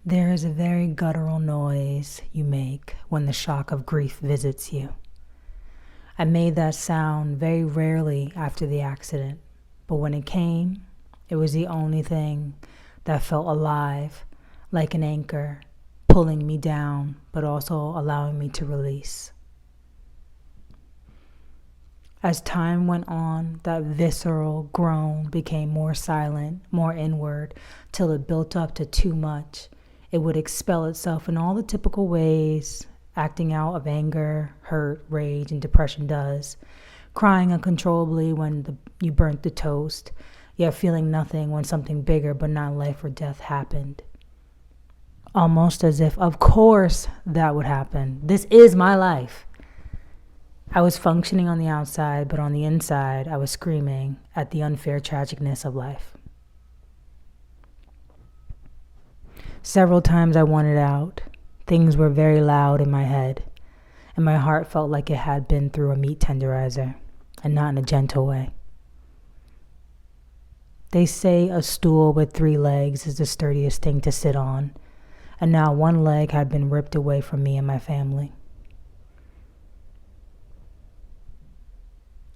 There is a very guttural noise you make when the shock of grief visits you. I made that sound very rarely after the accident, but when it came, it was the only thing that felt alive, like an anchor, pulling me down, but also allowing me to release. As time went on, that visceral groan became more silent, more inward, till it built up to too much. It would expel itself in all the typical ways acting out of anger, hurt, rage, and depression does. Crying uncontrollably when you burnt the toast, yet feeling nothing when something bigger but not life or death happened. Almost as if, of course, that would happen. This is my life. I was functioning on the outside, but on the inside, I was screaming at the unfair tragicness of life. Several times I wanted out. Things were very loud in my head, and my heart felt like it had been through a meat tenderizer, and not in a gentle way. They say a stool with 3 legs is the sturdiest thing to sit on, and now 1 leg had been ripped away from me and my family.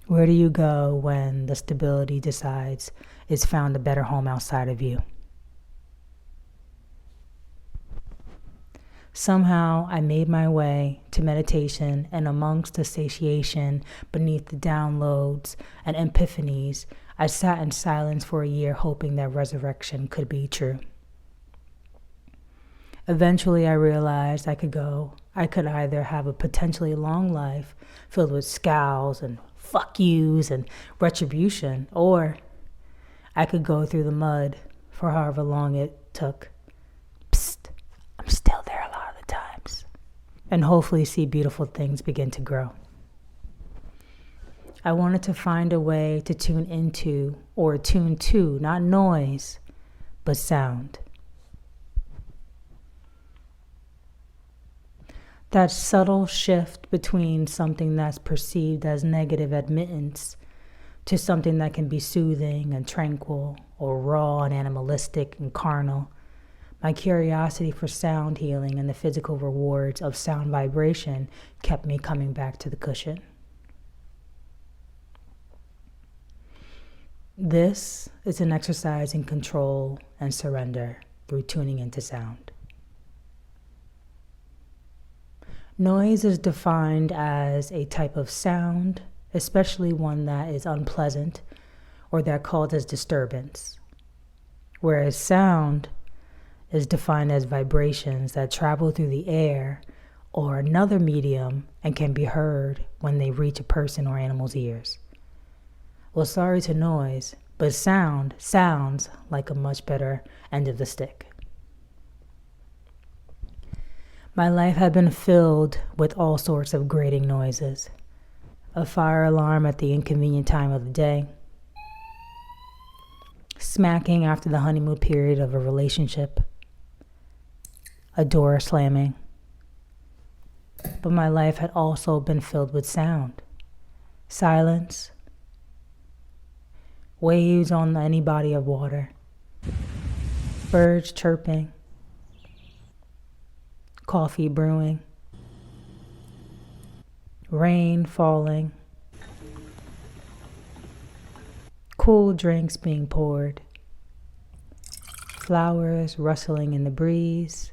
Where do you go when the stability decides it's found a better home outside of you? Somehow I made my way to meditation, and amongst the satiation beneath the downloads and epiphanies, I sat in silence for a year hoping that resurrection could be true. Eventually I realized I could either have a potentially long life filled with scowls and fuck yous and retribution, or I could go through the mud for however long it took. Psst, I'm still there a lot of the times. And hopefully see beautiful things begin to grow. I wanted to find a way to tune into or tune to, not noise, but sound. That subtle shift between something that's perceived as negative admittance to something that can be soothing and tranquil, or raw and animalistic and carnal. My curiosity for sound healing and the physical rewards of sound vibration kept me coming back to the cushion. This is an exercise in control and surrender through tuning into sound. Noise is defined as a type of sound, especially one that is unpleasant or that causes disturbance, whereas sound is defined as vibrations that travel through the air or another medium and can be heard when they reach a person or animal's ears. Well, sorry to noise, but sound sounds like a much better end of the stick. My life had been filled with all sorts of grating noises. A fire alarm at the inconvenient time of the day. Smacking after the honeymoon period of a relationship. A door slamming. But my life had also been filled with sound. Silence. Waves on any body of water. Birds chirping. Coffee brewing, rain falling, cool drinks being poured, flowers rustling in the breeze,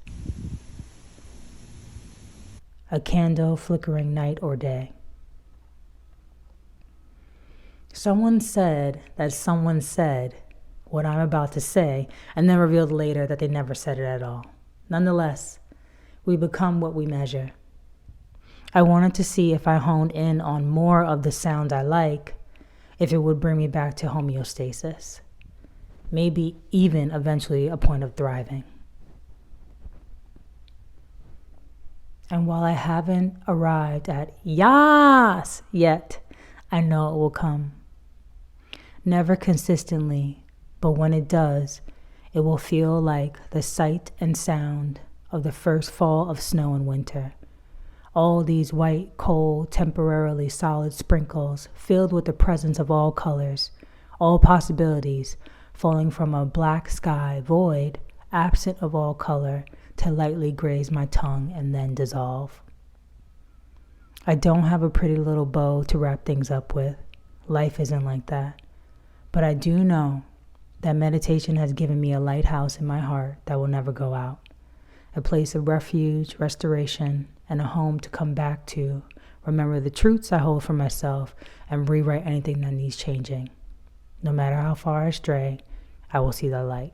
a candle flickering night or day. Someone said that someone said what I'm about to say, and then revealed later that they never said it at all. Nonetheless, we become what we measure. I wanted to see if I honed in on more of the sound I like, if it would bring me back to homeostasis. Maybe even eventually a point of thriving. And while I haven't arrived at yas yet, I know it will come. Never consistently, but when it does, it will feel like the sight and sound of the first fall of snow in winter. All these white, cold, temporarily solid sprinkles filled with the presence of all colors, all possibilities, falling from a black sky void, absent of all color, to lightly graze my tongue and then dissolve. I don't have a pretty little bow to wrap things up with. Life isn't like that. But I do know that meditation has given me a lighthouse in my heart that will never go out. A place of refuge, restoration, and a home to come back to, remember the truths I hold for myself, and rewrite anything that needs changing. No matter how far I stray, I will see the light.